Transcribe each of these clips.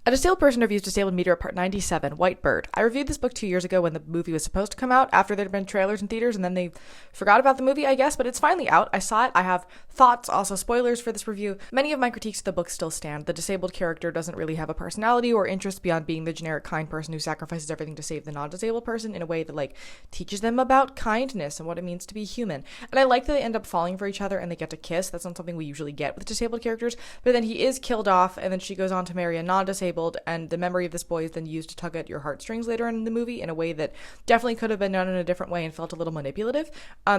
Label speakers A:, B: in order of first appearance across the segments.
A: A Disabled Person Reviews Disabled Meteor Part 97, White Bird. I reviewed this book 2 years ago when the movie was supposed to come out, after there had been trailers in theaters, and then they forgot about the movie, I guess, but it's finally out. I saw it. I have thoughts, also spoilers for this review. Many of my critiques of the book still stand. The disabled character doesn't really have a personality or interest beyond being the generic kind person who sacrifices everything to save the non-disabled person in a way that, teaches them about kindness and what it means to be human. And I like that they end up falling for each other and they get to kiss. That's not something we usually get with disabled characters, but then he is killed off, and then she goes on to marry a non-disabled, and the memory of this boy is then used to tug at your heartstrings later in the movie in a way that definitely could have been done in a different way and felt a little manipulative,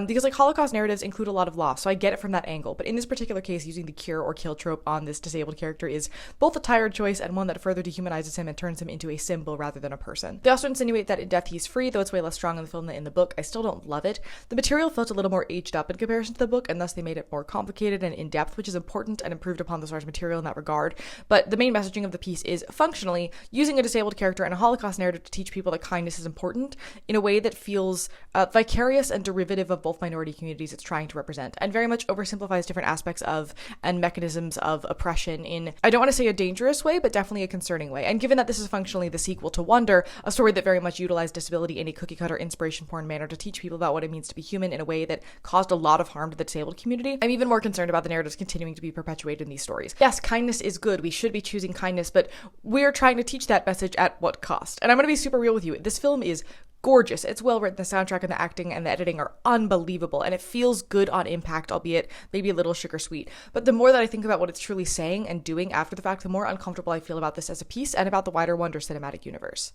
A: because Holocaust narratives include a lot of loss, so I get it from that angle. But in this particular case, using the cure or kill trope on this disabled character is both a tired choice and one that further dehumanizes him and turns him into a symbol rather than a person. They also insinuate that in death he's free, though it's way less strong in the film than in the book. I still don't love it. The material felt a little more aged up in comparison to the book, and thus they made it more complicated and in-depth, which is important and improved upon the source material in that regard. But the main messaging of the piece is functionally using a disabled character and a Holocaust narrative to teach people that kindness is important in a way that feels vicarious and derivative of both minority communities it's trying to represent, and very much oversimplifies different aspects of and mechanisms of oppression in, I don't want to say a dangerous way, but definitely a concerning way. And given that this is functionally the sequel to Wonder, a story that very much utilized disability in a cookie-cutter inspiration porn manner to teach people about what it means to be human in a way that caused a lot of harm to the disabled community, I'm even more concerned about the narratives continuing to be perpetuated in these stories. Yes, kindness is good. We should be choosing kindness, but we're trying to teach that message at what cost? And I'm going to be super real with you. This film is gorgeous. It's well written. The soundtrack and the acting and the editing are unbelievable, and it feels good on impact, albeit maybe a little sugar sweet. But the more that I think about what it's truly saying and doing after the fact, the more uncomfortable I feel about this as a piece and about the wider Wonder cinematic universe.